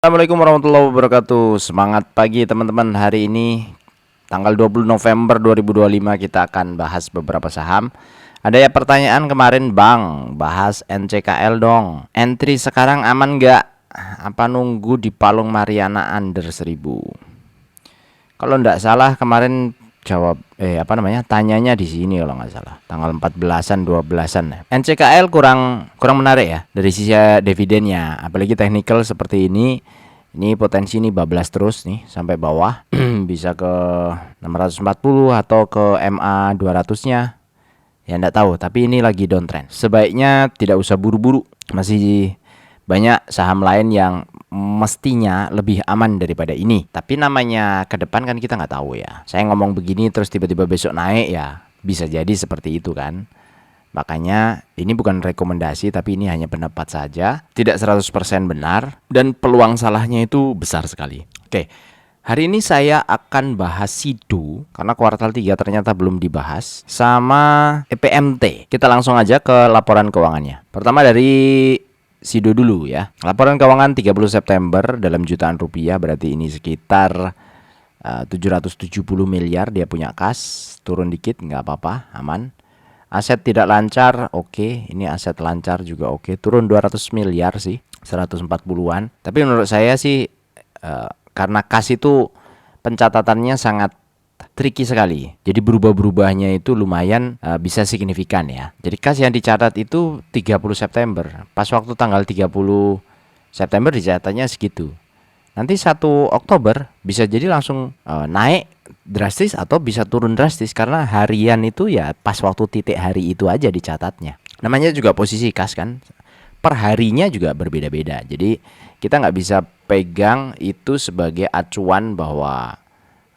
Assalamualaikum warahmatullahi wabarakatuh. Semangat pagi teman-teman. Hari ini tanggal 20 November 2025 kita akan bahas beberapa saham. Ada ya pertanyaan kemarin, Bang, bahas NCKL dong. Entry sekarang aman nggak? Apa nunggu di palung Mariana under 1000? Kalau nggak salah kemarin jawab tanyanya di sini kalau nggak salah tanggal 14-an 12-an ya. NCKL kurang menarik ya dari sisi dividennya, apalagi technical seperti ini potensi ini bablas terus nih sampai bawah bisa ke 640 atau ke MA 200-nya ya, enggak tahu, tapi ini lagi downtrend. Sebaiknya tidak usah buru-buru, masih banyak saham lain yang mestinya lebih aman daripada ini. Tapi namanya ke depan kan kita nggak tahu ya. Saya ngomong begini terus tiba-tiba besok naik ya, bisa jadi seperti itu kan. Makanya ini bukan rekomendasi, tapi ini hanya pendapat saja, tidak 100% benar dan peluang salahnya itu besar sekali. Oke. Hari ini saya akan bahas SIDO karena kuartal 3 ternyata belum dibahas, sama EPMT. Kita langsung aja ke laporan keuangannya. Pertama dari SIDO dulu ya. Laporan keuangan 30 September dalam jutaan rupiah, berarti ini sekitar 770 miliar dia punya kas. Turun dikit nggak apa-apa, aman. Aset tidak lancar, oke. Ini aset lancar juga oke. Turun 200 miliar sih, 140-an. Tapi menurut saya sih karena kas itu pencatatannya sangat tricky sekali. Jadi berubah-berubahnya itu lumayan bisa signifikan ya. Jadi kas yang dicatat itu 30 September. Pas waktu tanggal 30 September dicatatnya segitu. Nanti 1 Oktober bisa jadi langsung naik drastis atau bisa turun drastis karena harian itu ya pas waktu titik hari itu aja dicatatnya. Namanya juga posisi kas kan. Per harinya juga berbeda-beda. Jadi kita nggak bisa pegang itu sebagai acuan bahwa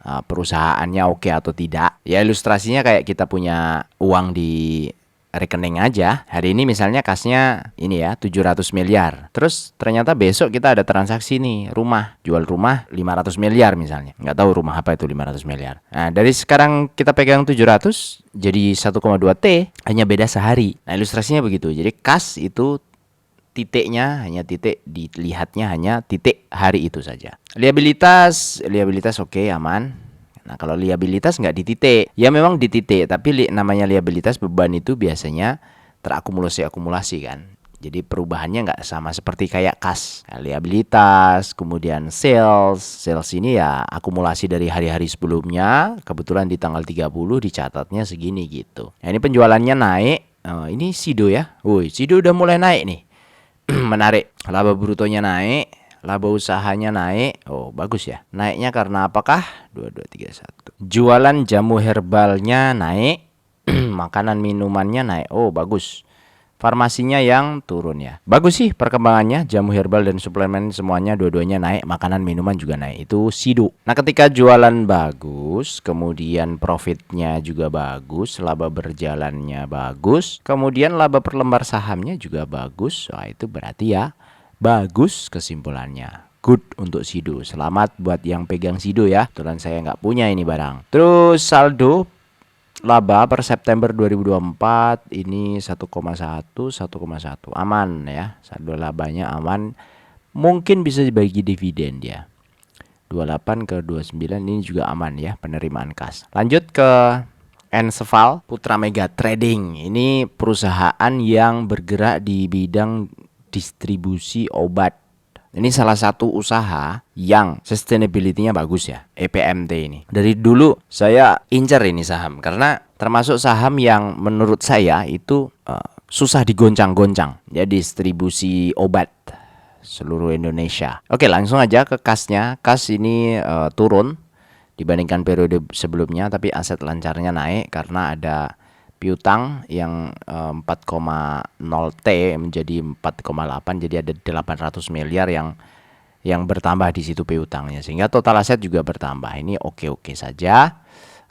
perusahaannya oke atau tidak. Ya ilustrasinya kayak kita punya uang di rekening aja. Hari ini misalnya kasnya ini ya 700 miliar. Terus ternyata besok kita ada transaksi nih rumah, jual rumah 500 miliar misalnya. Nggak tahu rumah apa itu 500 miliar. Nah dari sekarang kita pegang 700 jadi 1,2 T, hanya beda sehari. Nah ilustrasinya begitu. Jadi kas itu titiknya hanya titik, dilihatnya hanya titik hari itu saja. Liabilitas oke, aman. Nah kalau liabilitas nggak di titik, ya memang di titik, tapi namanya liabilitas beban itu biasanya terakumulasi kan. Jadi perubahannya nggak sama seperti kayak kas. Nah, liabilitas, kemudian sales ini ya akumulasi dari hari-hari sebelumnya. Kebetulan di tanggal 30 dicatatnya segini gitu. Nah ini penjualannya naik. Ini SIDO ya. Woi, SIDO udah mulai naik nih. Menarik, laba brutonya naik, laba usahanya naik. Oh bagus ya. Naiknya karena apakah? 2231. Jualan jamu herbalnya naik, makanan minumannya naik. Oh bagus. Farmasinya yang turun ya. Bagus sih perkembangannya, jamu herbal dan suplemen semuanya dua-duanya naik, makanan minuman juga naik. Itu SIDO. Nah ketika jualan bagus, kemudian profitnya juga bagus, laba berjalannya bagus, kemudian laba per lembar sahamnya juga bagus. Wah itu berarti ya bagus kesimpulannya. Good untuk SIDO. Selamat buat yang pegang SIDO ya. Kebetulan saya nggak punya ini barang. Terus saldo laba per September 2024 ini 1,1 aman ya. Saldo labanya aman. Mungkin bisa dibagi dividen dia. 28 ke 29 ini juga aman ya penerimaan kas. Lanjut ke Enseval Putra Mega Trading. Ini perusahaan yang bergerak di bidang distribusi obat. Ini salah satu usaha yang sustainability-nya bagus ya, EPMT ini. Dari dulu saya incer ini saham karena termasuk saham yang menurut saya itu susah digoncang-goncang. Ya distribusi obat seluruh Indonesia. Oke, langsung aja ke kasnya. Kas ini turun dibandingkan periode sebelumnya, tapi aset lancarnya naik karena ada piutang yang 4,0 T menjadi 4,8, jadi ada 800 miliar yang bertambah di situ piutangnya, sehingga total aset juga bertambah. Ini oke saja,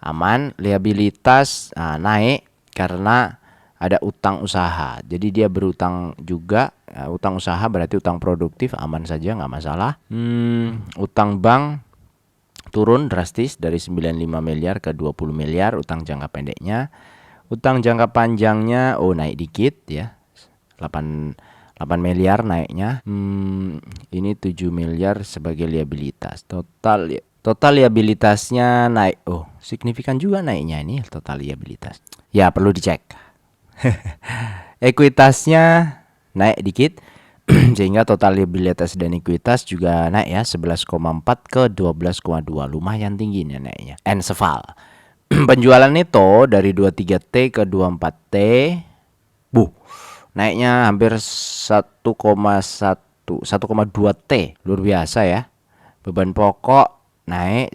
aman. Liabilitas naik karena ada utang usaha, jadi dia berutang juga. Utang usaha berarti utang produktif, aman saja, nggak masalah. Utang bank turun drastis dari 95 miliar ke 20 miliar utang jangka pendeknya. Utang jangka panjangnya naik dikit ya, 8 miliar naiknya. Ini 7 miliar sebagai liabilitas. Total liabilitasnya naik. Oh, signifikan juga naiknya ini total liabilitas. Ya, perlu dicek. Ekuitasnya naik dikit sehingga total liabilitas dan ekuitas juga naik ya, 11,4 ke 12,2. Lumayan tinggi nih naiknya. Enseval. Penjualan neto dari 23T ke 24T. Naiknya hampir 1,2 T. Luar biasa ya. Beban pokok naik,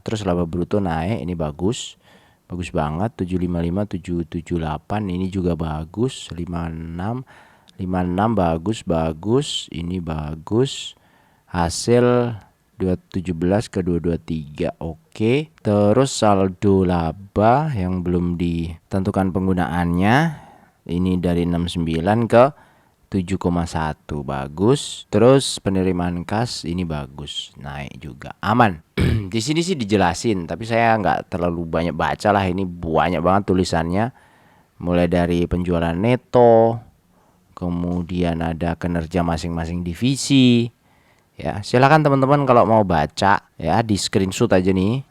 terus laba bruto naik, ini bagus banget. 755, 778 ini juga bagus. 56 bagus, ini bagus. Hasil 217 ke 223 oke. Terus saldo laba yang belum ditentukan penggunaannya, ini dari 69 ke 7,1 bagus. Terus penerimaan kas ini bagus, naik juga, aman. Di sini sih dijelasin, tapi saya nggak terlalu banyak baca lah. Ini banyak banget tulisannya, mulai dari penjualan neto, kemudian ada kinerja masing-masing divisi. Ya, silakan teman-teman kalau mau baca ya, di screenshot aja nih.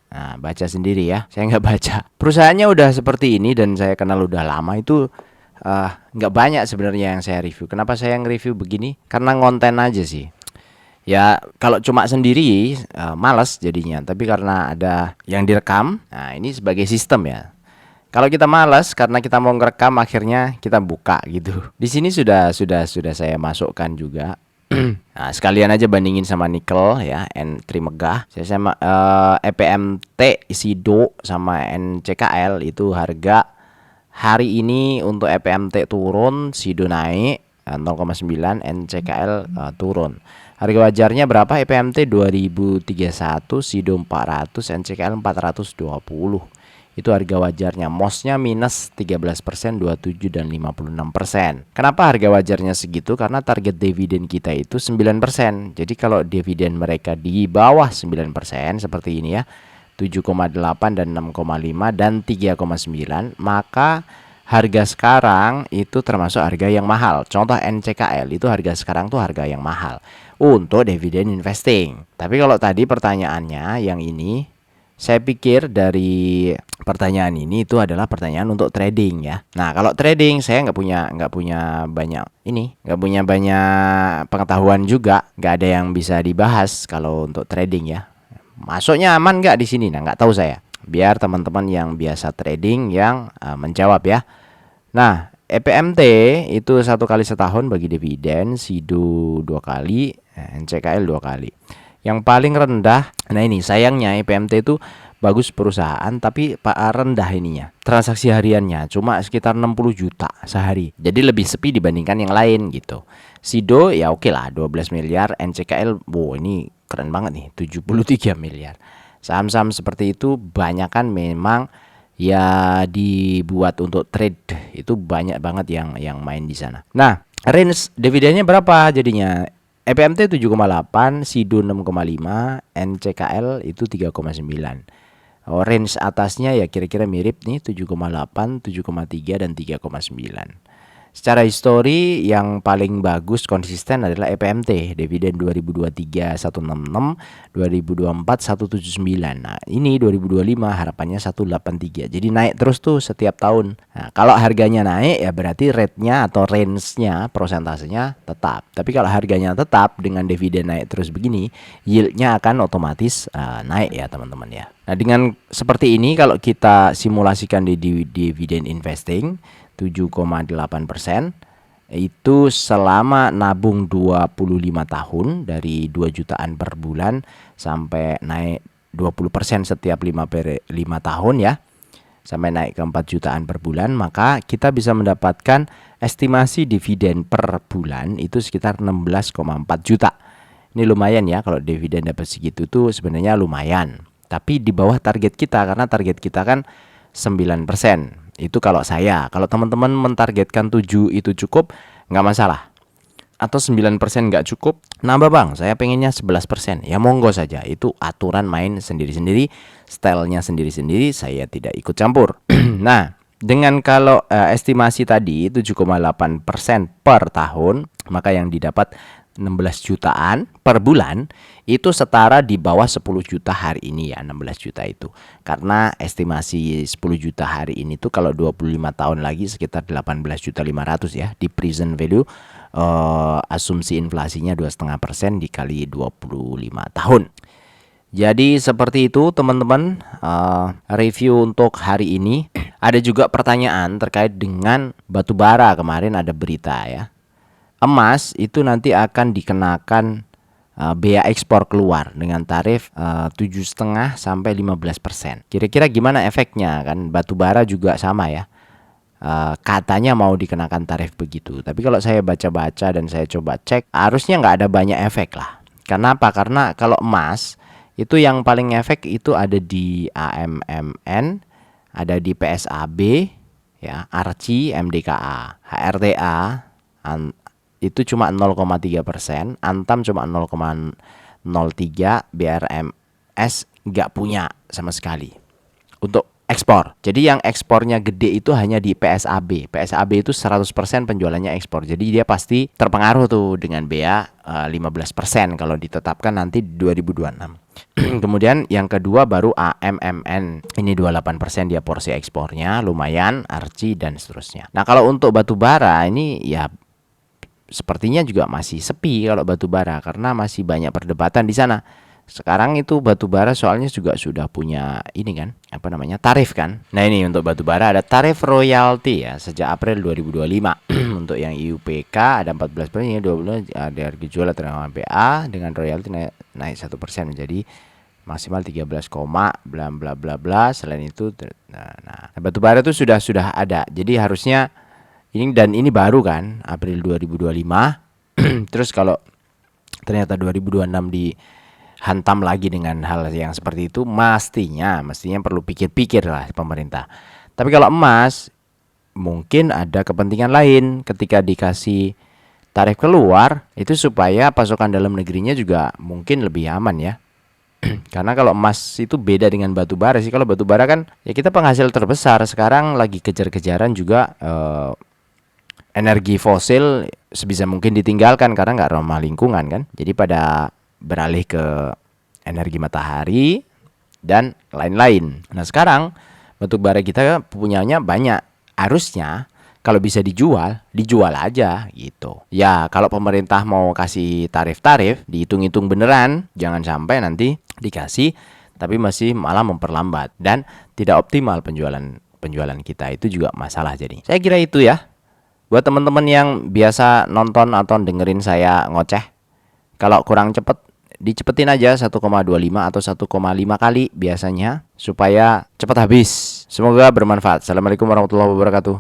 Nah, baca sendiri ya. Saya nggak baca. Perusahaannya udah seperti ini dan saya kenal udah lama, itu nggak banyak sebenarnya yang saya review. Kenapa saya nge-review begini? Karena konten aja sih. Ya, kalau cuma sendiri malas jadinya. Tapi karena ada yang direkam, nah ini sebagai sistem ya. Kalau kita malas karena kita mau ngerekam, akhirnya kita buka gitu. Di sini sudah saya masukkan juga. Nah, sekalian aja bandingin sama nikel ya, entry megah. Saya sama EPMT, SIDO sama NCKL itu harga hari ini untuk EPMT turun, SIDO naik 0,9, NCKL turun. Harga wajarnya berapa? EPMT 2031, SIDO 400, NCKL 420. Itu harga wajarnya. MOS-nya minus 13%, 27 dan 56%. Kenapa harga wajarnya segitu? Karena target dividen kita itu 9%. Jadi kalau dividen mereka di bawah 9% seperti ini ya, 7,8 dan 6,5 dan 3,9, maka harga sekarang itu termasuk harga yang mahal. Contoh NCKL itu harga sekarang tuh harga yang mahal untuk dividen investing. Tapi kalau tadi pertanyaannya yang ini, saya pikir dari pertanyaan ini itu adalah pertanyaan untuk trading ya. Nah, kalau trading saya nggak punya banyak pengetahuan juga, nggak ada yang bisa dibahas kalau untuk trading ya. Masuknya aman nggak di sini? Nah, nggak tahu saya. Biar teman-teman yang biasa trading yang menjawab ya. Nah, EPMT itu 1 kali setahun bagi dividen, SIDO 2 kali, NCKL 2 kali. Yang paling rendah, nah ini sayangnya EPMT itu bagus perusahaan tapi rendah ininya, transaksi hariannya cuma sekitar 60 juta sehari. Jadi lebih sepi dibandingkan yang lain gitu. SIDO ya oke lah 12 miliar, NCKL ini keren banget nih 73 miliar. Saham-saham seperti itu banyak kan memang ya dibuat untuk trade, itu banyak banget yang main di sana. Nah, range dividennya berapa jadinya? EPMT 7,8, SIDO 6,5, NCKL itu 3,9. Range atasnya ya kira-kira mirip nih, 7,8, 7,3 dan 3,9. Secara histori yang paling bagus konsisten adalah EPMT, dividen 2023 166, 2024 179. Nah, ini 2025 harapannya 183. Jadi naik terus tuh setiap tahun. Nah, kalau harganya naik ya berarti rate-nya atau range-nya, prosentasenya tetap. Tapi kalau harganya tetap dengan dividen naik terus begini, yield-nya akan otomatis naik ya teman-teman ya. Nah, dengan seperti ini kalau kita simulasikan di dividen investing 7,8%, itu selama nabung 25 tahun dari 2 jutaan per bulan sampai naik 20% setiap 5 tahun ya, sampai naik ke 4 jutaan per bulan, maka kita bisa mendapatkan estimasi dividen per bulan itu sekitar 16,4 juta. Ini lumayan ya, kalau dividen dapat segitu tuh sebenarnya lumayan. Tapi di bawah target kita, karena target kita kan 9%. Itu kalau saya. Kalau teman-teman mentargetkan 7 itu cukup, nggak masalah. Atau 9% nggak cukup, nambah bang, saya pengennya 11%. Ya monggo saja, itu aturan main sendiri-sendiri, stylenya sendiri-sendiri, saya tidak ikut campur. Nah, Dengan kalau estimasi tadi 7,8% per tahun, maka yang didapat 16 jutaan per bulan itu setara di bawah 10 juta hari ini ya, 16 juta itu. Karena estimasi 10 juta hari ini tuh kalau 25 tahun lagi sekitar 18.500.000 ya di present value, asumsi inflasinya 2,5% dikali 25 tahun. Jadi seperti itu teman-teman, review untuk hari ini. Ada juga pertanyaan terkait dengan batu bara. Kemarin ada berita ya, emas itu nanti akan dikenakan bea ekspor keluar dengan tarif 7,5 sampai 15%. Kira-kira gimana efeknya? Kan batu bara juga sama ya, katanya mau dikenakan tarif begitu. Tapi kalau saya baca-baca dan saya coba cek, harusnya nggak ada banyak efek lah. Kenapa? Karena kalau emas itu yang paling efek itu ada di AMMN, ada di PSAB, ya, ARCI, MDKA, HRTA itu cuma 0,3%, Antam cuma 0,03, BRMS nggak punya sama sekali untuk ekspor. Jadi yang ekspornya gede itu hanya di PSAB. PSAB itu 100% penjualannya ekspor. Jadi dia pasti terpengaruh tuh dengan bea 15% kalau ditetapkan nanti di 2026. Kemudian yang kedua baru AMMN. Ini 28% dia porsi ekspornya, lumayan, ARCI dan seterusnya. Nah, kalau untuk batu bara ini ya sepertinya juga masih sepi kalau batu bara karena masih banyak perdebatan di sana. Sekarang itu batu bara soalnya juga sudah punya ini kan, apa namanya, tarif kan. Nah, ini untuk batu bara ada tarif royalti ya sejak April 2025. Untuk yang IUPK ada 14%, ini 20 ada harga jual atau BA dengan royalti naik 1% menjadi maksimal 13, bla bla bla bla. Selain itu nah batu bara itu sudah ada. Jadi harusnya ini, dan ini baru kan April 2025. Terus kalau ternyata 2026 dihantam lagi dengan hal yang seperti itu, mestinya perlu pikir-pikir lah pemerintah. Tapi kalau emas mungkin ada kepentingan lain ketika dikasih tarif keluar itu supaya pasokan dalam negerinya juga mungkin lebih aman ya. Karena kalau emas itu beda dengan batu bara sih. Kalau batu bara kan ya kita penghasil terbesar. Sekarang lagi kejar-kejaran juga energi fosil sebisa mungkin ditinggalkan karena nggak ramah lingkungan kan. Jadi pada beralih ke energi matahari dan lain-lain. Nah, sekarang batu bara kita punyanya banyak. Harusnya kalau bisa dijual aja gitu. Ya, kalau pemerintah mau kasih tarif-tarif, dihitung-hitung beneran, jangan sampai nanti dikasih tapi masih malah memperlambat dan tidak optimal penjualan kita. Itu juga masalah jadi. Saya kira itu ya. Buat teman-teman yang biasa nonton atau dengerin saya ngoceh, kalau kurang cepet dicepetin aja 1,25 atau 1,5 kali biasanya supaya cepat habis. Semoga bermanfaat. Assalamualaikum warahmatullahi wabarakatuh.